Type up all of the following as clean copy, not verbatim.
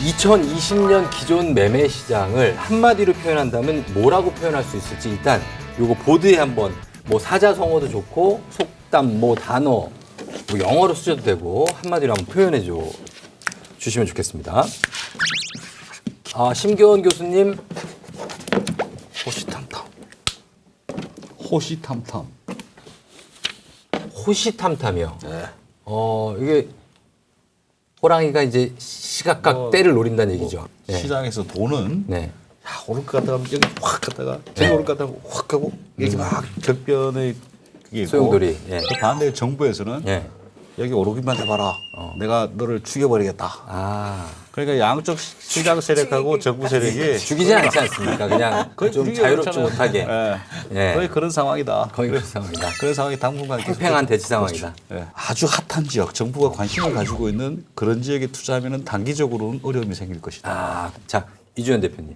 2020년 기존 매매 시장을 한마디로 표현한다면 뭐라고 표현할 수 있을지 일단 요거 보드에 한번 뭐 사자성어도 좋고 속담 뭐 단어 뭐 영어로 쓰셔도 되고 한마디로 한번 표현해 주시면 좋겠습니다. 아, 심교원 교수님. 호시탐탐. 호시탐탐. 호시탐탐이요. 네. 이게 호랑이가 이제 시각각 때를 노린다는 얘기죠. 네. 시장에서 돈은 네. 야, 오를 것 같다가 여기 확 갔다가 저기 네. 오를 것 같다가 확 가고 이렇게 막 격변의 그게 있고 소용돌이. 예. 그 반대 정부에서는 예. 여기 오르기만 해봐라. 내가 너를 죽여버리겠다. 아. 그러니까 양쪽 시장 세력하고 정부 세력이 죽이진 않지 않습니까? 그냥 거의 좀 분위기가 자유롭지 그렇잖아요. 못하게. 예. 예. 거의 그런 상황이다. 거의 그런 상황이다. 그런 상황이 당분간 계속 팽팽한 대치 상황이다. 예. 아주 핫한 지역, 정부가 관심을 가지고 있는 그런 지역에 투자하면 단기적으로는 어려움이 생길 것이다. 아, 자, 이주연 대표님.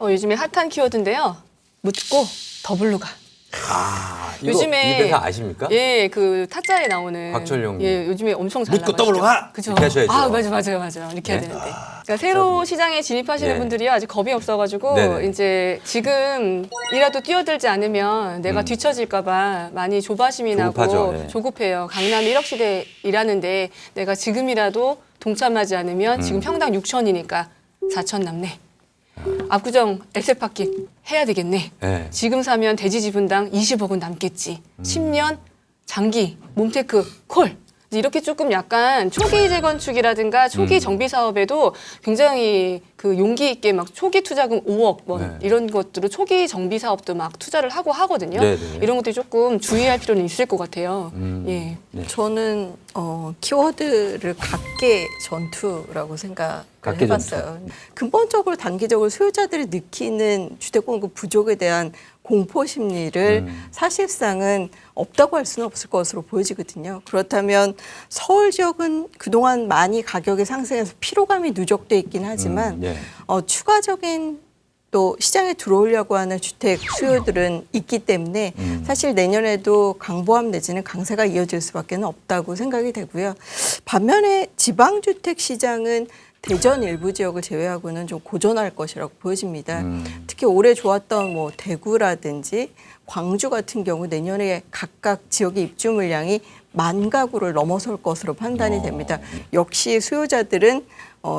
요즘에 핫한 키워드인데요. 묻고 더블로 가. 아, 이거 요즘에 이 대사 아십니까? 예, 그 타짜에 나오는 곽철용 예, 요즘에 엄청 잘 묻고 나가시죠. 더블로 가! 그죠? 이렇게 하셔야죠. 아, 맞아요. 이렇게 해야 네? 되는데. 그러니까 새로 시장에 진입하시는 네. 분들이 아직 겁이 없어가지고 네네. 이제 지금이라도 뛰어들지 않으면 내가 뒤처질까봐 많이 조바심이 조급하죠. 나고 네. 조급해요. 강남 1억 시대 일하는데 내가 지금이라도 동참하지 않으면 지금 평당 6천이니까 4천 남네. 압구정 에세파킹 해야 되겠네. 네. 지금 사면 대지 지분당 20억은 남겠지. 10년 장기 몸테크 콜. 이렇게 조금 약간 초기 재건축이라든가 초기 정비 사업에도 굉장히 그 용기 있게 막 초기 투자금 5억 원 네. 이런 것들을 초기 정비 사업도 막 투자를 하고 하거든요. 네네. 이런 것들이 조금 주의할 필요는 있을 것 같아요. 예. 네. 저는 키워드를 각계 전투라고 생각을 각계 해봤어요. 근본적으로 단기적으로 소유자들이 느끼는 주택 공급 부족에 대한 공포 심리를 사실상은 없다고 할 수는 없을 것으로 보여지거든요. 그렇다면 서울 지역은 그동안 많이 가격이 상승해서 피로감이 누적돼 있긴 하지만 네. 추가적인 또 시장에 들어오려고 하는 주택 수요들은 있기 때문에 사실 내년에도 강보합 내지는 강세가 이어질 수밖에 없다고 생각이 되고요. 반면에 지방주택 시장은 대전 일부 지역을 제외하고는 좀 고전할 것이라고 보여집니다. 특히 올해 좋았던 뭐 대구라든지 광주 같은 경우 내년에 각각 지역의 입주 물량이 10,000 가구를 넘어설 것으로 판단이 됩니다. 역시 수요자들은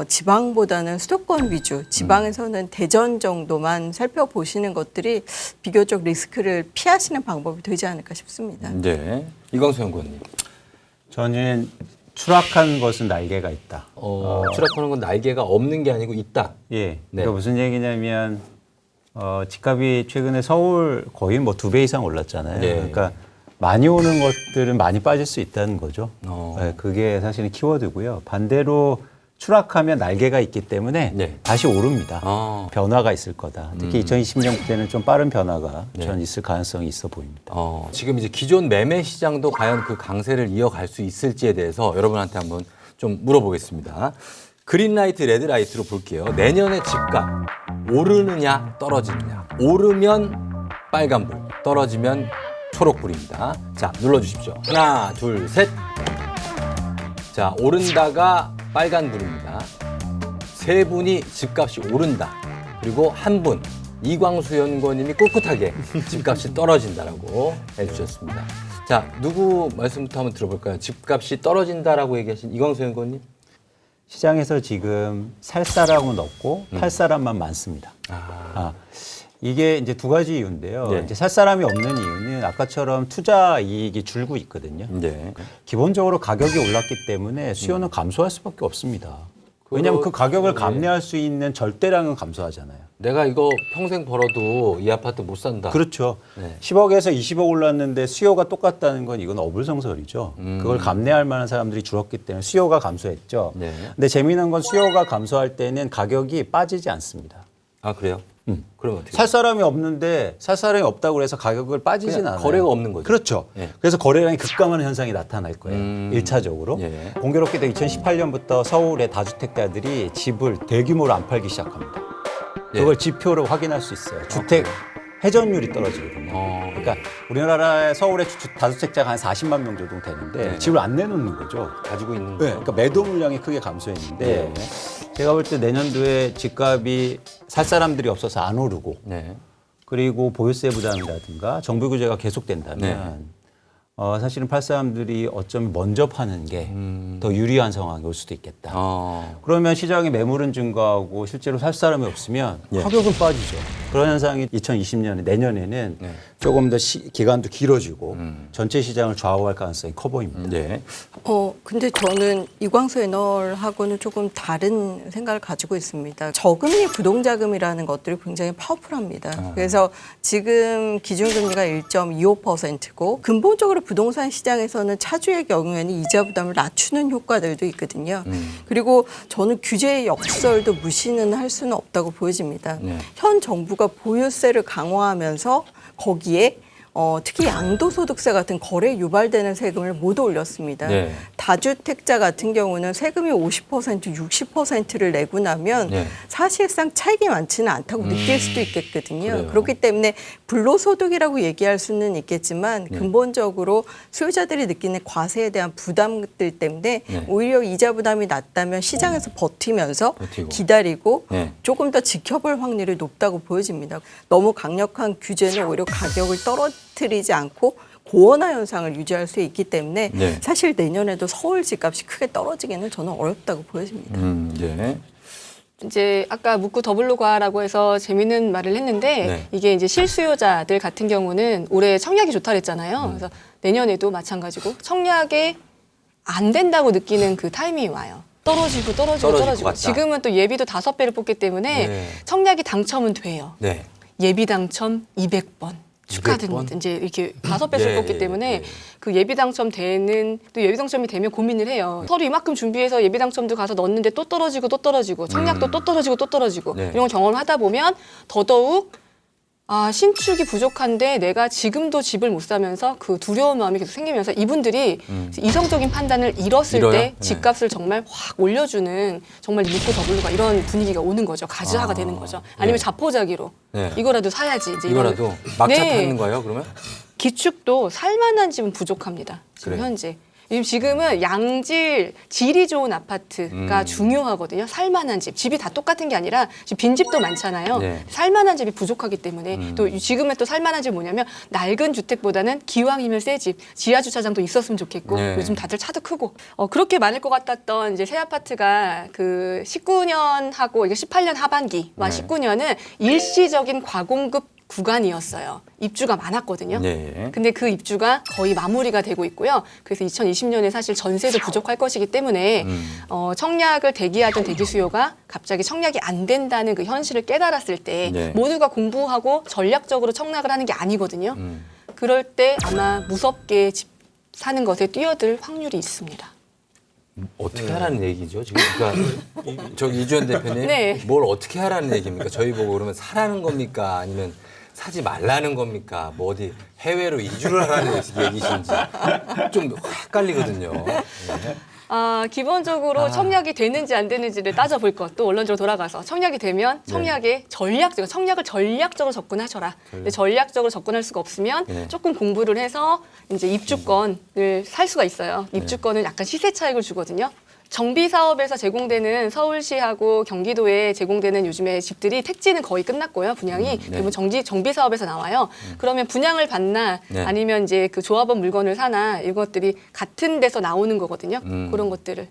지방보다는 수도권 위주, 지방에서는 대전 정도만 살펴보시는 것들이 비교적 리스크를 피하시는 방법이 되지 않을까 싶습니다. 네. 이광수 연구원님. 저는 추락한 것은 날개가 있다. 추락하는 건 날개가 없는 게 아니고 있다. 예. 네. 그러니까 무슨 얘기냐면 집값이 최근에 서울 거의 뭐 2배 이상 올랐잖아요. 네. 그러니까 많이 오는 것들은 많이 빠질 수 있다는 거죠. 어. 네, 그게 사실은 키워드고요. 반대로 추락하면 날개가 있기 때문에 네. 다시 오릅니다. 어. 변화가 있을 거다. 특히 2020년대는 좀 빠른 변화가 네. 전 있을 가능성이 있어 보입니다. 지금 이제 기존 매매 시장도 과연 그 강세를 이어갈 수 있을지에 대해서 여러분한테 한번 좀 물어보겠습니다. 그린라이트, 레드라이트로 볼게요. 내년에 집값 오르느냐 떨어지느냐. 오르면 빨간불, 떨어지면 초록불입니다. 자, 눌러주십시오. 하나, 둘, 셋. 자, 오른다가 빨간불입니다. 세 분이 집값이 오른다. 그리고 한 분, 이광수 연구원님이 꿋꿋하게 집값이 떨어진다라고 해주셨습니다. 자, 누구 말씀부터 한번 들어볼까요? 집값이 떨어진다라고 얘기하신 이광수 연구원님? 시장에서 지금 살 사람은 없고 팔 사람만 많습니다. 이게 이제 두 가지 이유인데요. 네. 이제 살 사람이 없는 이유는 아까처럼 투자 이익이 줄고 있거든요. 네. 기본적으로 가격이 올랐기 때문에 수요는 감소할 수밖에 없습니다. 왜냐하면 그 가격을 감내할 수 있는 절대량은 감소하잖아요. 내가 이거 평생 벌어도 이 아파트 못 산다. 그렇죠. 네. 10억에서 20억 올랐는데 수요가 똑같다는 건 이건 어불성설이죠. 그걸 감내할 만한 사람들이 줄었기 때문에 수요가 감소했죠. 네. 근데 재미난 건 수요가 감소할 때는 가격이 빠지지 않습니다. 아, 그래요? 그럼 어떻게? 살 사람이 없는데 살 사람이 없다고 해서 가격을 빠지진 그냥 않아요. 거래가 없는 거죠. 그렇죠. 예. 그래서 거래량이 급감하는 현상이 나타날 거예요. 일 1차적으로. 예. 공교롭게도 2018년부터 서울의 다주택자들이 집을 대규모로 안 팔기 시작합니다. 예. 그걸 지표로 확인할 수 있어요. 주택 회전율이 떨어지거든요. 그러니까 우리나라의 서울의 다주택자가 한 40만 명 정도 되는데 네. 집을 안 내놓는 거죠. 가지고 있는 네, 거. 그러니까 매도 물량이 크게 감소했는데 네. 제가 볼 때 내년도에 집값이 살 사람들이 없어서 안 오르고 네. 그리고 보유세 부담이라든가 정부 규제가 계속된다면 사실은 팔 사람들이 어쩌면 먼저 파는 게 더 유리한 상황이 올 수도 있겠다. 그러면 시장의 매물은 증가하고 실제로 살 사람이 없으면 가격은 빠지죠. 그런 현상이 2020년에 내년에는 조금 더 기간도 길어지고 전체 시장을 좌우할 가능성이 커 보입니다. 네. 근데 저는 이광수 애널하고는 조금 다른 생각을 가지고 있습니다. 저금리 부동자금이라는 것들이 굉장히 파워풀합니다. 그래서 지금 기준금리가 1.25%고 근본적으로 부동산 시장에서는 차주의 경우에는 이자 부담을 낮추는 효과들도 있거든요. 그리고 저는 규제의 역설도 무시는 할 수는 없다고 보여집니다. 현 정부가 보유세를 강화하면서 거기에 특히 양도소득세 같은 거래 유발되는 세금을 모두 올렸습니다. 네. 다주택자 같은 경우는 세금이 50%, 60%를 내고 나면 사실상 차익이 많지는 않다고 느낄 수도 있겠거든요. 그래요. 그렇기 때문에 불로소득이라고 얘기할 수는 있겠지만 근본적으로 소유자들이 느끼는 과세에 대한 부담들 때문에 오히려 이자 부담이 낮다면 시장에서 버티면서 버티고. 기다리고 조금 조금 더 지켜볼 확률이 높다고 보여집니다. 너무 강력한 규제는 오히려 가격을 떨어뜨리지 않고 고원화 현상을 유지할 수 있기 때문에 사실 내년에도 서울 집값이 크게 떨어지기는 저는 어렵다고 보여집니다. 네. 이제 아까 묻고 더블로 과라고 해서 재미있는 말을 했는데 이게 이제 실수요자들 같은 경우는 올해 청약이 좋다 그랬잖아요. 그래서 내년에도 마찬가지고 청약에 안 된다고 느끼는 그 타이밍이 와요. 떨어지고 떨어질 것 같다. 지금은 또 예비도 5배를 뽑기 때문에 청약이 당첨은 돼요. 네. 예비 당첨 200번. 축하드립니다. 200번? 이제 이렇게 5배씩 뽑기 때문에 그 예비 당첨되는 또 예비 당첨이 되면 고민을 해요. 서류 이만큼 준비해서 예비 당첨도 가서 넣었는데 또 떨어지고 청약도 또 떨어지고 이런 경험을 하다 보면 더더욱 신축이 부족한데 내가 지금도 집을 못 사면서 그 두려운 마음이 계속 생기면서 이분들이 이성적인 판단을 잃었을 잃어요? 때 집값을 정말 확 올려주는 정말 묻고 더블로가 이런 분위기가 오는 거죠. 가즈화가 되는 거죠. 아니면 자포자기로 이거라도 사야지. 이제 이거라도 막차 네. 타는 거예요, 그러면? 기축도 살만한 집은 부족합니다. 지금 그래요? 현재. 지금은 질이 좋은 아파트가 중요하거든요. 살만한 집. 집이 다 똑같은 게 아니라 지금 빈집도 많잖아요. 살만한 집이 부족하기 때문에 또 지금의 또 살만한 집이 뭐냐면 낡은 주택보다는 기왕이면 새 집, 지하 주차장도 있었으면 좋겠고 요즘 다들 차도 크고 그렇게 많을 것 같았던 이제 새 아파트가 그 19년하고 이게 18년 하반기와 19년은 일시적인 과공급 구간이었어요. 입주가 많았거든요. 근데 그 입주가 거의 마무리가 되고 있고요. 그래서 2020년에 사실 전세도 부족할 것이기 때문에 청약을 대기하던 대기 수요가 갑자기 청약이 안 된다는 그 현실을 깨달았을 때 모두가 공부하고 전략적으로 청약을 하는 게 아니거든요. 그럴 때 아마 무섭게 집 사는 것에 뛰어들 확률이 있습니다. 어떻게 하라는 얘기죠? 지금 그러니까 저 이주연 대표님 네. 뭘 어떻게 하라는 얘기입니까? 저희 보고 그러면 사라는 겁니까? 아니면 사지 말라는 겁니까? 뭐 어디 해외로 이주를 하라는 얘기신지 좀 헷갈리거든요. 기본적으로 청약이 되는지 안 되는지를 따져볼 것. 또 원론적으로 돌아가서 청약이 되면 청약을 전략적으로 접근하셔라. 근데 전략적으로 접근할 수가 없으면 조금 공부를 해서 이제 입주권을 살 수가 있어요. 입주권은 약간 시세 차익을 주거든요. 정비 사업에서 제공되는 서울시하고 경기도에 제공되는 요즘에 집들이 택지는 거의 끝났고요. 분양이 대부분 정비 사업에서 나와요. 그러면 분양을 받나 아니면 이제 그 조합원 물건을 사나 이것들이 같은 데서 나오는 거거든요. 그런 것들을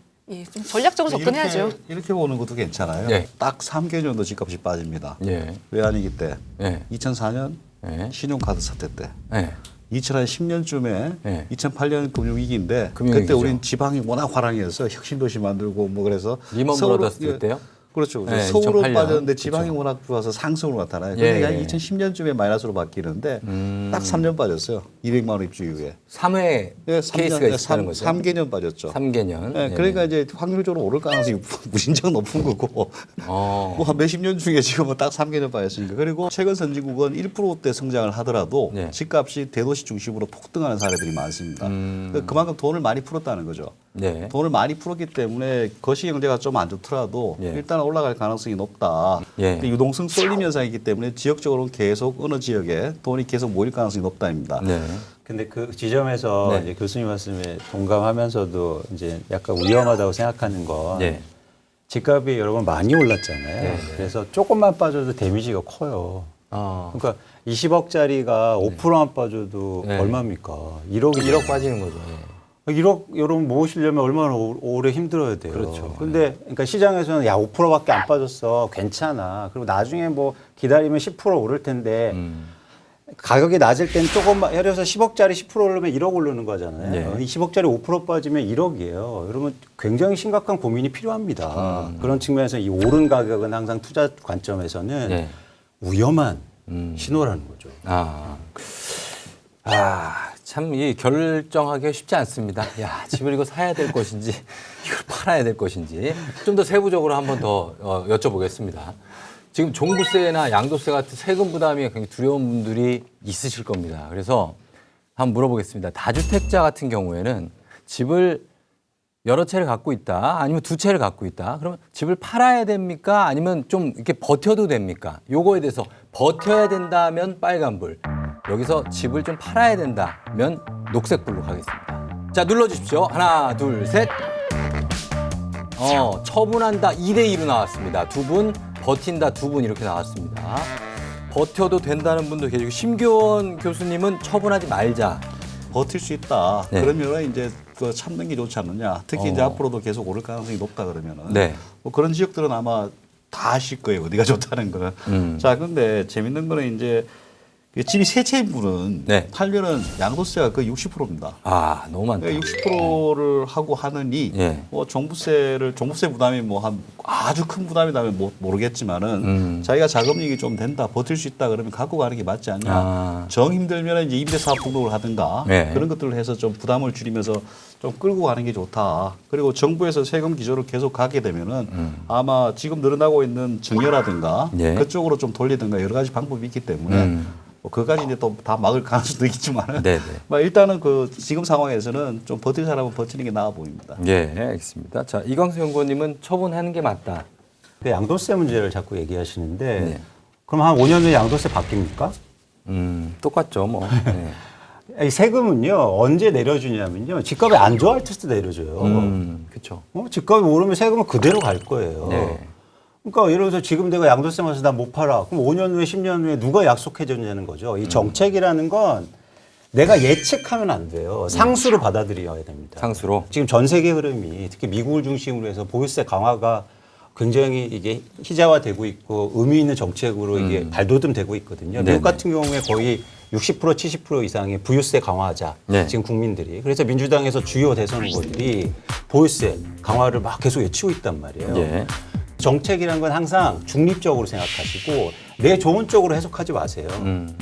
좀 전략적으로 접근해야죠. 이렇게 보는 것도 괜찮아요. 딱 3개월 정도 집값이 빠집니다. 외환위기 때, 2004년 신용카드 사태 때. 2010년쯤에 2008년 금융위기인데 그때 우린 지방이 워낙 화랑해서 혁신도시 만들고 뭐 그래서 리먼 브라더스 때요? 그렇죠. 네, 서울은 2008년. 빠졌는데 지방이 그렇죠. 워낙 좋아서 상승으로 나타나요. 그런데 한 2010년쯤에 마이너스로 바뀌는데 딱 3년 빠졌어요. 200만 원 입주 이후에. 3회 케이스가 있었다는 거죠. 3개년 빠졌죠. 3개년. 네, 그러니까 이제 확률적으로 오를 가능성이 무진장 높은 거고 뭐 한 몇십 년 중에 지금은 딱 3개년 빠졌으니까. 그리고 최근 선진국은 1%대 성장을 하더라도 집값이 대도시 중심으로 폭등하는 사례들이 많습니다. 그만큼 돈을 많이 풀었다는 거죠. 돈을 많이 풀었기 때문에 거시 경제가 좀 안 좋더라도 일단 올라갈 가능성이 높다. 근데 유동성 쏠림 현상이기 때문에 지역적으로는 계속 어느 지역에 돈이 계속 모일 가능성이 높다입니다. 근데 그 지점에서 이제 교수님 말씀에 동감하면서도 이제 약간 위험하다고 생각하는 건 집값이 여러분 많이 올랐잖아요. 네. 그래서 조금만 빠져도 데미지가 커요. 그러니까 20억짜리가 5%만 빠져도 네. 얼마입니까? 1억 빠지는 거죠. 예. 1억 여러분 모으시려면 얼마나 오래 힘들어야 돼요. 그렇죠. 근데 그러니까 시장에서는 야 5%밖에 안 빠졌어. 괜찮아. 그리고 나중에 뭐 기다리면 10% 오를 텐데 가격이 낮을 땐 조금만 예를 들어서 10억짜리 10% 오르면 1억 오르는 거잖아요. 네. 20억짜리 5% 빠지면 1억이에요. 여러분 굉장히 심각한 고민이 필요합니다. 그런 측면에서 이 오른 가격은 항상 투자 관점에서는 네. 위험한 신호라는 거죠. 참 이 결정하기가 쉽지 않습니다. 야, 집을 이거 사야 될 것인지 이걸 팔아야 될 것인지 좀 더 세부적으로 한번 더 여쭤보겠습니다. 지금 종부세나 양도세 같은 세금 부담이 굉장히 두려운 분들이 있으실 겁니다. 그래서 한번 물어보겠습니다. 다주택자 같은 경우에는 집을 여러 채를 갖고 있다, 아니면 두 채를 갖고 있다. 그러면 집을 팔아야 됩니까? 아니면 좀 이렇게 버텨도 됩니까? 요거에 대해서 버텨야 된다면 빨간불, 여기서 집을 좀 팔아야 된다면 녹색불로 가겠습니다. 자, 눌러주십시오. 하나, 둘, 셋. 처분한다 2대2로 나왔습니다. 두 분, 버틴다 두 분 이렇게 나왔습니다. 버텨도 된다는 분도 계시고, 심교원 교수님은 처분하지 말자. 버틸 수 있다. 네. 그러면 이제 그 참는 게 좋지 않느냐. 특히 이제 앞으로도 계속 오를 가능성이 높다 그러면은 네. 뭐 그런 지역들은 아마 다 아실 거예요. 어디가 좋다는 거는. 자, 근데 재밌는 거는 이제 그 집이 세 채인 분은 네. 팔면은 양도세가 거의 60%입니다. 아, 너무 많다. 60%를 하고 하느니 예. 뭐 종부세 부담이 뭐 한 아주 큰 부담이라면 모르겠지만은 자기가 자금력이 좀 된다, 버틸 수 있다 그러면 갖고 가는 게 맞지 않냐. 정 힘들면 이제 임대사업 등록을 하든가 네. 그런 것들을 해서 좀 부담을 줄이면서 좀 끌고 가는 게 좋다. 그리고 정부에서 세금 기조를 계속 가게 되면은 아마 지금 늘어나고 있는 증여라든가 예. 그쪽으로 좀 돌리든가 여러 가지 방법이 있기 때문에 뭐 그까지 이제 또 다 막을 가능성도 있지만은 네네. 뭐 일단은 그 지금 상황에서는 좀 버틸 사람은 버티는 게 나아 보입니다. 예, 알겠습니다. 자, 이광수 연구원님은 처분하는 게 맞다. 그 양도세 문제를 자꾸 얘기하시는데 네. 그럼 한 5년 후에 양도세 바뀝니까? 똑같죠, 뭐. 네. 이 세금은요 언제 내려주냐면요 집값이 안 좋아할 때도 내려줘요. 그렇죠. 집값이 오르면 세금은 그대로 갈 거예요. 네. 그러니까 예를 들어서 지금 내가 양도세 맞아서 나 못 팔아. 그럼 5년 후에 10년 후에 누가 약속해 줬냐는 거죠. 이 정책이라는 건 내가 예측하면 안 돼요. 상수로 받아들여야 됩니다. 상수로. 지금 전 세계 흐름이 특히 미국을 중심으로 해서 보유세 강화가 굉장히 이게 희자화되고 있고 의미 있는 정책으로 이게 발돋움되고 있거든요. 네네. 미국 같은 경우에 거의 60% 70% 이상의 부유세 강화하자. 네. 지금 국민들이. 그래서 민주당에서 주요 대선 후보들이 보유세 강화를 막 계속 외치고 있단 말이에요. 예. 정책이란 건 항상 중립적으로 생각하시고 내 좋은 쪽으로 해석하지 마세요.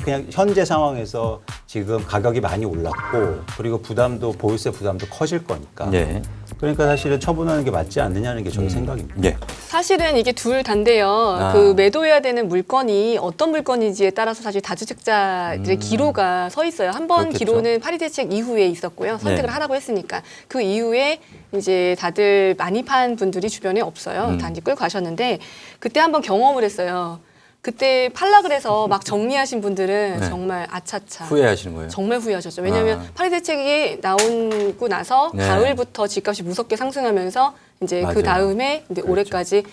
그냥 현재 상황에서 지금 가격이 많이 올랐고 그리고 부담도 보유세 부담도 커질 거니까. 예. 그러니까 사실은 처분하는 게 맞지 않느냐는 게 저희 생각입니다. 예. 사실은 이게 둘 다인데요. 그 매도해야 되는 물건이 어떤 물건인지에 따라서 사실 다주택자들의 기로가 서 있어요. 한 번 그렇겠죠. 기로는 파리 대책 이후에 있었고요. 선택을 네. 하라고 했으니까 그 이후에 이제 다들 많이 판 분들이 주변에 없어요. 다 이제 끌고 가셨는데 그때 한번 경험을 했어요. 그때 팔라 그래서 막 정리하신 분들은 네. 정말 아차차 후회하시는 거예요? 정말 후회하셨죠. 왜냐하면 파리 대책이 나오고 나서 네. 가을부터 집값이 무섭게 상승하면서 이제 맞아요. 그 다음에 이제 그렇죠. 올해까지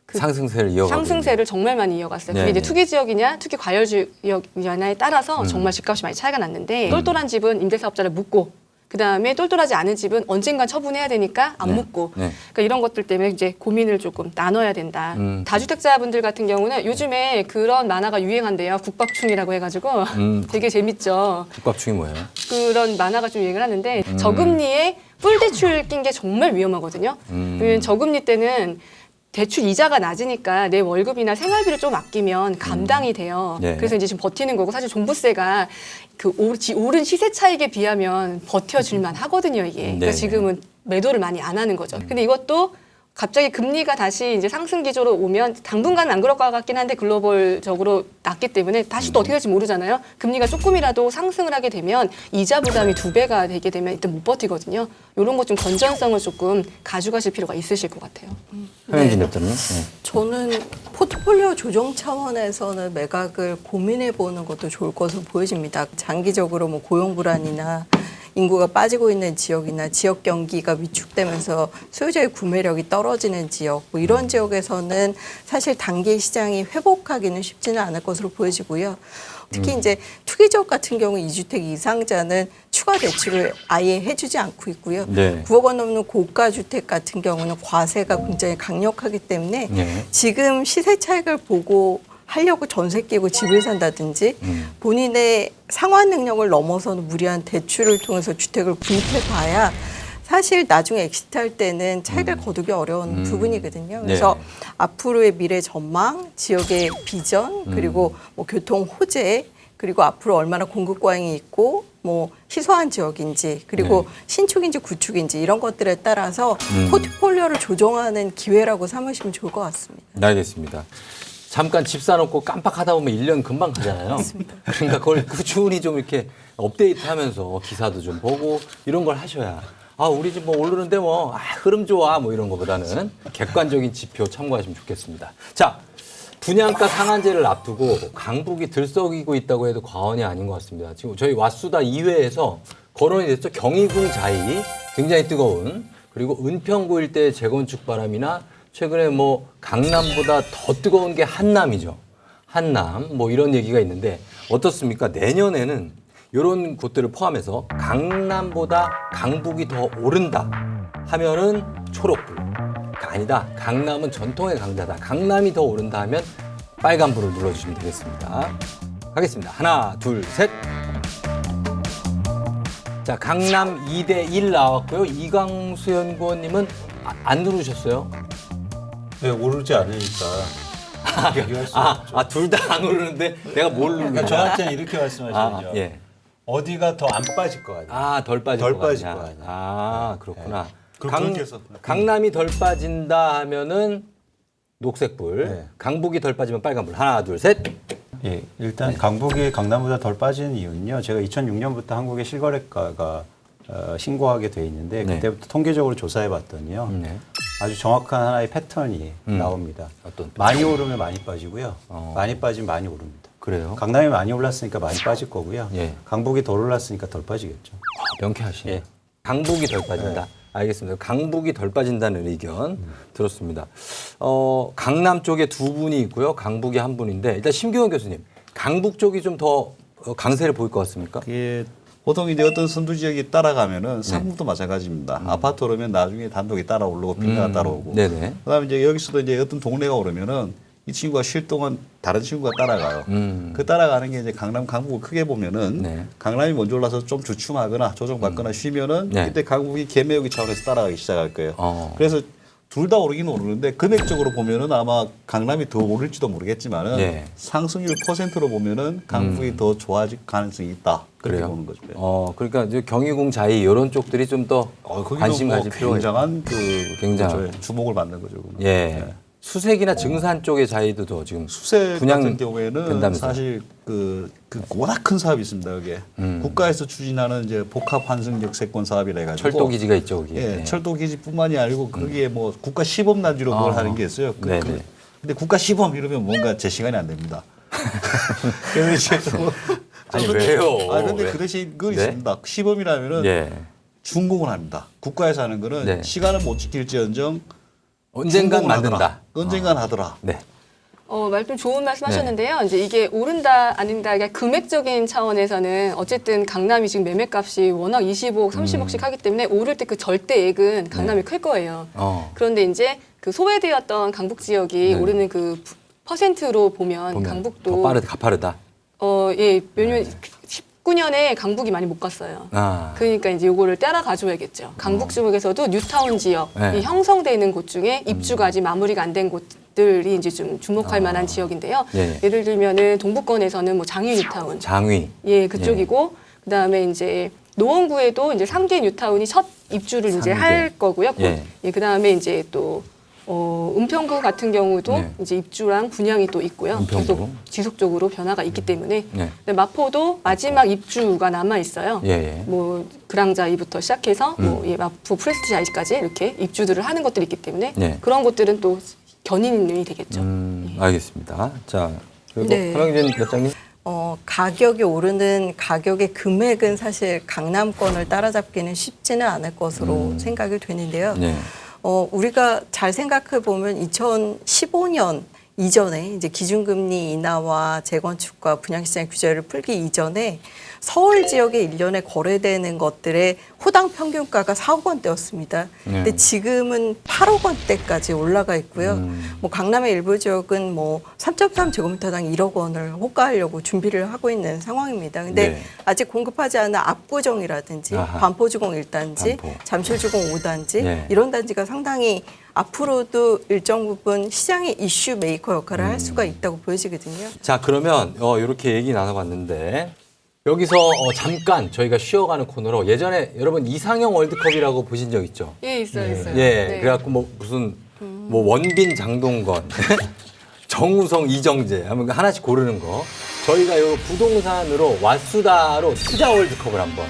그 상승세를 이어가고 상승세를 정말 많이 이어갔어요. 네, 그게 이제 네. 투기 지역이냐, 투기 과열 지역이냐에 따라서 정말 집값이 많이 차이가 났는데 똘똘한 집은 임대사업자를 묻고 그 다음에 똘똘하지 않은 집은 언젠간 처분해야 되니까 안 네. 묻고 네. 그러니까 이런 것들 때문에 이제 고민을 조금 나눠야 된다. 다주택자분들 같은 경우는 요즘에 그런 만화가 유행한대요. 국밥충이라고 해가지고 되게 재밌죠. 국밥충이 뭐예요? 그런 만화가 좀 유행을 하는데 저금리에 뿔대출 낀 게 정말 위험하거든요. 왜냐면 저금리 때는 대출 이자가 낮으니까 내 월급이나 생활비를 좀 아끼면 감당이 돼요. 네. 그래서 이제 지금 버티는 거고 사실 종부세가 그 오른 시세 차익에 비하면 버텨줄만 하거든요, 이게. 네. 그래서 지금은 매도를 많이 안 하는 거죠. 근데 이것도 갑자기 금리가 다시 이제 상승 기조로 오면 당분간은 안 그럴 것 같긴 한데 글로벌적으로 낮기 때문에 다시 또 어떻게 될지 모르잖아요. 금리가 조금이라도 상승을 하게 되면 이자 부담이 2배가 되게 되면 일단 못 버티거든요. 이런 것 좀 건전성을 조금 가져가실 필요가 있으실 것 같아요. 현영진 대표님. 네. 저는 포트폴리오 조정 차원에서는 매각을 고민해 보는 것도 좋을 것으로 보여집니다. 장기적으로 뭐 고용 불안이나 인구가 빠지고 있는 지역이나 지역 경기가 위축되면서 소유자의 구매력이 떨어지는 지역 뭐 이런 지역에서는 사실 단기 시장이 회복하기는 쉽지는 않을 것으로 보여지고요. 특히 이제 투기 지역 같은 경우 2주택 이상자는 추가 대출을 아예 해주지 않고 있고요. 네. 9억 원 넘는 고가 주택 같은 경우는 과세가 굉장히 강력하기 때문에 네. 지금 시세 차익을 보고 하려고 전세 끼고 집을 산다든지 본인의 상환 능력을 넘어서는 무리한 대출을 통해서 주택을 구입해 봐야 사실 나중에 엑시트할 때는 차익을 거두기 어려운 부분이거든요. 그래서 앞으로의 미래 전망, 지역의 비전, 그리고 뭐 교통 호재, 그리고 앞으로 얼마나 공급 과잉이 있고 뭐 희소한 지역인지 그리고 신축인지 구축인지 이런 것들에 따라서 포트폴리오를 조정하는 기회라고 삼으시면 좋을 것 같습니다. 알겠습니다. 잠깐 집 사놓고 깜빡하다 보면 1년 금방 가잖아요. 그러니까 그걸 꾸준히 좀 이렇게 업데이트하면서 기사도 좀 보고 이런 걸 하셔야 아 우리 집 뭐 오르는데 뭐 흐름 좋아 뭐 이런 거보다는 객관적인 지표 참고하시면 좋겠습니다. 자 분양가 상한제를 앞두고 강북이 들썩이고 있다고 해도 과언이 아닌 것 같습니다. 지금 저희 왓수다 2회에서 거론이 됐죠. 경희궁 자이 굉장히 뜨거운 그리고 은평구 일대의 재건축 바람이나 최근에 뭐 강남보다 더 뜨거운 게 한남이죠. 한남 뭐 이런 얘기가 있는데 어떻습니까? 내년에는 이런 곳들을 포함해서 강남보다 강북이 더 오른다 하면은 초록불 아니다. 강남은 전통의 강자다. 강남이 더 오른다 하면 빨간불을 눌러주시면 되겠습니다. 가겠습니다. 하나, 둘, 셋. 자, 강남 2대1 나왔고요. 이광수 연구원님은 안 누르셨어요? 네, 오르지 않으니까. 비교할 수 없죠. 둘 다 안 오르는데 내가 뭘 그러니까 누르냐? 저한테는 이렇게 말씀하시죠. 예. 어디가 더 안 빠질 거 아니에요. 덜 빠질 덜 거 빠질 아니냐. 거 아니야. 그렇구나. 그렇게 해서. 강남이 덜 빠진다 하면은 녹색불, 네. 강북이 덜 빠지면 빨간불. 하나, 둘, 셋. 예, 일단 강북이 강남보다 덜 빠지는 이유는요. 제가 2006년부터 한국의 실거래가가 신고하게 돼 있는데 네. 그때부터 통계적으로 조사해 봤더니요. 네. 아주 정확한 하나의 패턴이 나옵니다. 어떤 많이 오르면 많이 빠지고요. 어. 많이 빠지면 많이 오릅니다. 그래요? 강남이 많이 올랐으니까 많이 빠질 거고요. 예. 강북이 덜 올랐으니까 덜 빠지겠죠. 명쾌하시네. 예. 강북이 덜 빠진다. 알겠습니다. 강북이 덜 빠진다는 의견 들었습니다. 강남 쪽에 두 분이 있고요. 강북에 한 분인데 일단 심규원 교수님, 강북 쪽이 좀 더 강세를 보일 것 같습니까? 그게 보통 이제 어떤 선두 지역이 따라가면은 상품도 마찬가지입니다. 아파트 오르면 나중에 단독이 따라 오르고 빈가가 따라오고. 네네. 그다음에 이제 여기서도 이제 어떤 동네가 오르면은 이 친구가 쉴 동안 다른 친구가 따라가요. 그 따라가는 게 이제 강남, 강북을 크게 보면은 네. 강남이 먼저 올라서 좀 주춤하거나 조정받거나 쉬면은 네. 이때 강북이 개매우기 차원에서 따라가기 시작할 거예요. 그래서 그래서 둘 다 오르긴 오르는데 금액적으로 보면은 아마 강남이 더 오를지도 모르겠지만은 예. 상승률 퍼센트로 보면은 강북이 더 좋아질 가능성이 있다. 그렇게 그래요? 보는 거죠. 그러니까 이제 경희궁 자이 이런 쪽들이 좀 더 거기도 관심 뭐 가질 필요가 있다. 굉장한 굉장한. 그렇죠. 주목을 받는 거죠. 그거는. 예. 네. 수색이나 증산 쪽의 자이도 더 지금 수색 분양 같은 경우에는 된다면서요? 사실 그 워낙 큰 사업이 있습니다. 그게 국가에서 추진하는 이제 복합 환승 역세권 사업이라 해가지고 철도 기지가 있죠, 거기. 예, 네. 철도 기지뿐만이 아니고 거기에 뭐 국가 시범 단지로 그걸 하는 게 있어요. 네네. 근데 국가 시범 이러면 뭔가 제 시간이 안 됩니다. 그래서 이제 뭐 아니, 왜요? 근데 왜? 그 대신 그거 네? 있습니다. 시범이라면은 예. 준공을 합니다. 국가에서 하는 거는 네. 시간은 못 지킬지언정 언젠간 준공을 만든다. 하더라. 언젠간 하더라. 네. 말씀 좋은 말씀 하셨는데요. 이제 이게 오른다, 아닌다, 이게 금액적인 차원에서는 어쨌든 강남이 지금 매매값이 워낙 25억, 30억씩 하기 때문에 오를 때 그 절대액은 강남이 클 거예요. 그런데 이제 그 소외되었던 강북 지역이 네. 오르는 그 퍼센트로 보면 강북도 더 빠르다, 가파르다. 예, 몇년 19년에 강북이 많이 못 갔어요. 그러니까 이제 요거를 따라 가줘야겠죠. 강북 지역에서도 뉴타운 지역, 네. 이 형성돼 있는 곳 중에 입주가 아직 마무리가 안 된 곳들이 이제 좀 주목할 만한 지역인데요. 예. 예를 들면은 동부권에서는 뭐 장위 뉴타운, 장위. 예, 그쪽이고 그다음에 이제 노원구에도 이제 3개 뉴타운이 첫 입주를 이제 3개. 할 거고요. 예. 그다음에 이제 또 은평구 같은 경우도 네. 이제 입주랑 분양이 또 있고요. 은평구. 계속 지속적으로 변화가 있기 때문에. 네. 근데 마포도 마지막 입주가 남아 있어요. 예. 뭐 그랑자이부터 시작해서 뭐 마포 프레스티자이까지 이렇게 입주들을 하는 것들이 있기 때문에 네. 그런 곳들은 또 견인이 되겠죠. 알겠습니다. 자, 그리고 네. 하명진 회장님. 가격이 오르는 가격의 금액은 사실 강남권을 따라잡기는 쉽지는 않을 것으로 생각이 되는데요. 네. 우리가 잘 생각해 보면 2015년 이전에 이제 기준금리 인하와 재건축과 분양시장 규제를 풀기 이전에 서울 지역에 1년에 거래되는 것들의 호당 평균가가 4억 원대였습니다. 근데 지금은 8억 원대까지 올라가 있고요. 뭐 강남의 일부 지역은 뭐 3.3제곱미터당 1억 원을 호가하려고 준비를 하고 있는 상황입니다. 근데 네. 아직 공급하지 않은 압구정이라든지 아하. 반포주공 1단지, 반포. 잠실주공 5단지 네. 이런 단지가 상당히 앞으로도 일정 부분 시장의 이슈 메이커 역할을 할 수가 있다고 보여지거든요. 자, 그러면 이렇게 얘기 나눠봤는데 여기서 잠깐 저희가 쉬어가는 코너로 예전에 여러분 이상형 월드컵이라고 보신 적 있죠? 예, 있어요, 있어요. 예, 네. 그래갖고 뭐 무슨 뭐 원빈, 장동건, 정우성, 이정재 하면 하나씩 고르는 거. 저희가 요 부동산으로 왓수다로 투자 월드컵을 한번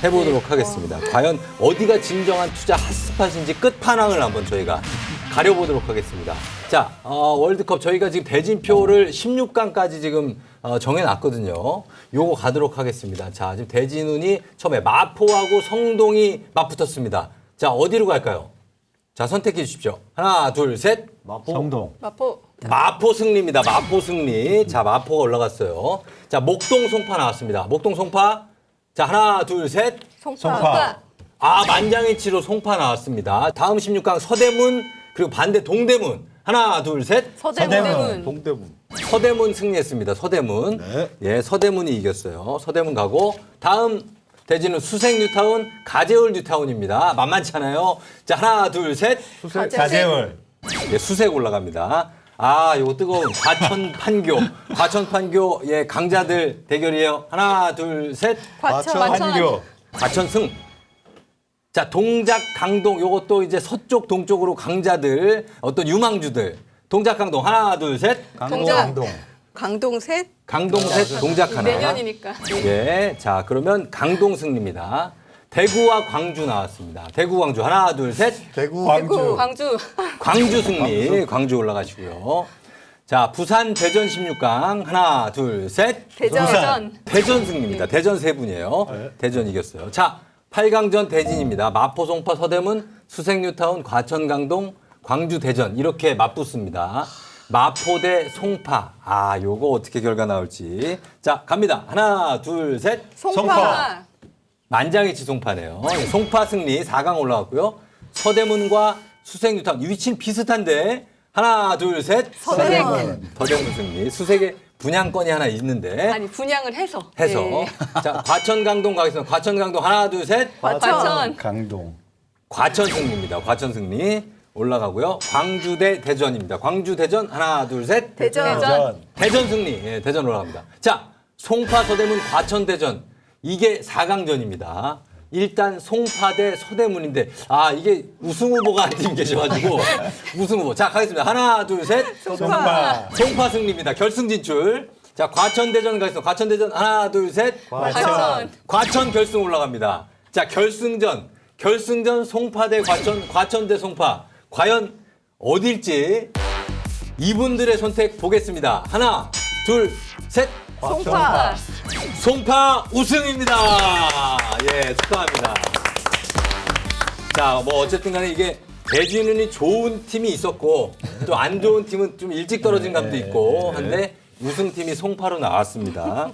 해보도록 하겠습니다. 과연 어디가 진정한 투자 핫스팟인지 끝판왕을 한번 저희가 가려보도록 하겠습니다. 자, 월드컵 저희가 지금 대진표를 16강까지 지금 정해놨거든요. 요거 가도록 하겠습니다. 자, 지금 대진운이 처음에 마포하고 성동이 맞붙었습니다. 자, 어디로 갈까요? 자, 선택해 주십시오. 하나, 둘, 셋. 성동. 마포. 마포 승리입니다. 마포 승리. 자, 마포가 올라갔어요. 자, 목동 송파 나왔습니다. 목동 송파. 자, 하나, 둘, 셋. 송파. 아, 만장일치로 송파 나왔습니다. 다음 16강 서대문 그리고 반대 동대문. 하나, 둘, 셋. 서대문. 동대문. 서대문 승리했습니다. 서대문. 네. 예, 서대문이 이겼어요. 서대문 가고 다음 대진은 수색 뉴타운, 가재울 뉴타운입니다. 만만찮아요. 자, 하나, 둘, 셋. 가재울. 예, 수색 올라갑니다. 아, 요거 뜨거운 과천 판교. 과천 판교 예, 강자들 대결이에요. 하나, 둘, 셋. 과천. 과천 승. 자, 동작 강동 요것도 이제 서쪽 동쪽으로 강자들 어떤 유망주들. 동작 강동 하나, 둘, 셋. 동작. 강동 셋, 강동 셋, 동작 하나. 내년이니까. 예. 자, 그러면 강동 승리입니다. 대구와 광주 나왔습니다. 대구, 광주 하나, 둘, 셋. 대구. 광주. 광주 승리. 광주 올라가시고요. 자, 부산 대전 16강 하나, 둘, 셋. 대전. 대전 승리입니다. 대전 세 분이에요. 대전 이겼어요. 자, 8강전 대진입니다. 마포, 송파, 서대문, 수색 뉴타운, 과천, 강동, 광주, 대전 이렇게 맞붙습니다. 마포 대 송파. 아, 요거 어떻게 결과 나올지. 자, 갑니다. 하나, 둘, 셋. 송파. 만장일치 송파네요. 예, 송파 승리 4강 올라갔고요. 서대문과 수색 뉴타운 위치는 비슷한데 하나, 둘, 셋. 서대문. 서대문 승리. 수색에 분양권이 하나 있는데 아니 분양을 해서. 해서 네. 자, 과천 강동 가겠습니다. 과천 강동 하나, 둘, 셋. 과천. 강동. 과천 승리입니다. 과천 승리 올라가고요. 광주 대 대전입니다. 광주 대전 하나, 둘, 셋. 대전. 대전 승리. 예, 대전 올라갑니다. 자, 송파 서대문 과천 대전 이게 4강전입니다. 일단 송파 대 서대문인데 아, 이게 우승 후보가 한 팀 계셔가지고 우승 후보. 자, 가겠습니다. 하나, 둘, 셋. 송파 승리입니다. 결승 진출. 자, 과천 대전 가겠습니다. 과천 대전 하나, 둘, 셋. 과천. 과천 결승 올라갑니다. 자, 결승전 송파 대 과천, 과천 대 송파. 과연 어딜지 이분들의 선택 보겠습니다. 하나, 둘, 셋. 송파. 송파 우승입니다. 예, 축하합니다. 자, 뭐 어쨌든 간에 이게 대진운이 좋은 팀이 있었고 또 안 좋은 팀은 좀 일찍 떨어진 감도 있고 한데 우승팀이 송파로 나왔습니다.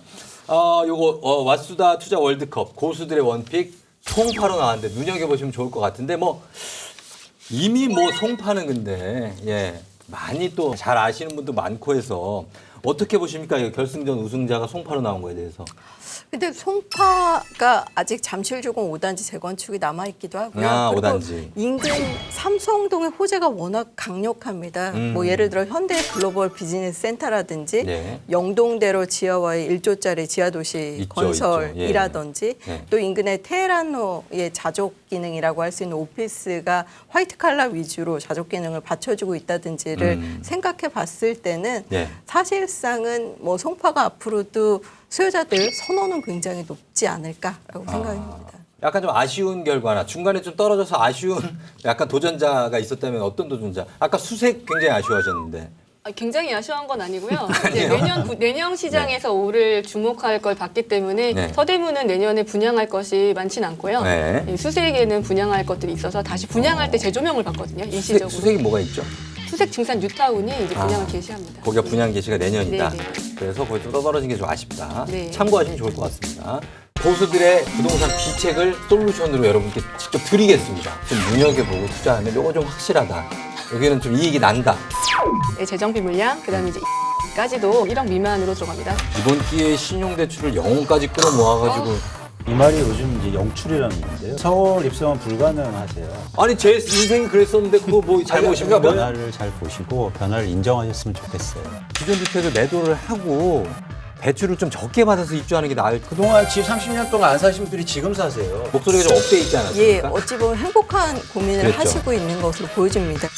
요거 왓수다 투자 월드컵 고수들의 원픽 송파로 나왔는데 눈여겨보시면 좋을 것 같은데 뭐 이미 뭐 송파는 근데 예, 많이 또 잘 아시는 분도 많고 해서 어떻게 보십니까? 이 결승전 우승자가 송파로 나온 거에 대해서. 근데 송파가 아직 잠실주공 5단지 재건축이 남아있기도 하고요. 아, 그리고 5단지. 인근 삼성동의 호재가 워낙 강력합니다. 뭐 예를 들어 현대 글로벌 비즈니스 센터라든지 네. 영동대로 지하와의 1조짜리 지하도시 있죠, 건설이라든지 있죠. 예. 또 인근의 테헤란호의 자족 기능이라고 할 수 있는 오피스가 화이트 칼라 위주로 자족 기능을 받쳐주고 있다든지를 생각해 봤을 때는 네. 사실상은 뭐 송파가 앞으로도 수요자들 선호는 굉장히 높지 않을까라고 생각합니다. 약간 좀 아쉬운 결과나 중간에 좀 떨어져서 아쉬운 약간 도전자가 있었다면 어떤 도전자? 아까 수색 굉장히 아쉬워하셨는데. 굉장히 아쉬워한 건 아니고요. 이제 내년 시장에서 올을 주목할 걸 봤기 때문에 네. 서대문은 내년에 분양할 것이 많지는 않고요. 네. 이 수색에는 분양할 것들이 있어서 다시 분양할 때 재조명을 받거든요. 일시적으로. 수색이 뭐가 있죠? 수색 증산 뉴타운이 이제 분양을 개시합니다. 거기가 분양 개시가 내년이다. 네, 네. 그래서 거기 좀 떨어진 게 좀 아쉽다. 네. 참고하시면 좋을 것 같습니다. 고수들의 부동산 비책을 솔루션으로 여러분께 직접 드리겠습니다. 좀 눈여겨보고 투자하면 이거 좀 확실하다. 여기는 좀 이익이 난다. 네, 재정비 물량, 그다음에 이제 까지도 1억 미만으로 들어갑니다. 이번 기회에 신용대출을 영혼까지 끌어 모아가지고 이 말이 요즘 이제 영출이라는 건데요. 서울 입성은 불가능하세요. 아니 제 인생이 그랬었는데 그거 뭐 잘못인가 뭐? 변화를 잘 보시고 변화를 인정하셨으면 좋겠어요. 기존 주택을 매도를 하고 대출을 좀 적게 받아서 입주하는 게 나을 그동안 집 30년 동안 안 사신 분들이 지금 사세요. 목소리가 좀 업돼 있지 예, 않았습니까? 어찌 보면 행복한 고민을 그랬죠. 하시고 있는 것으로 보여집니다.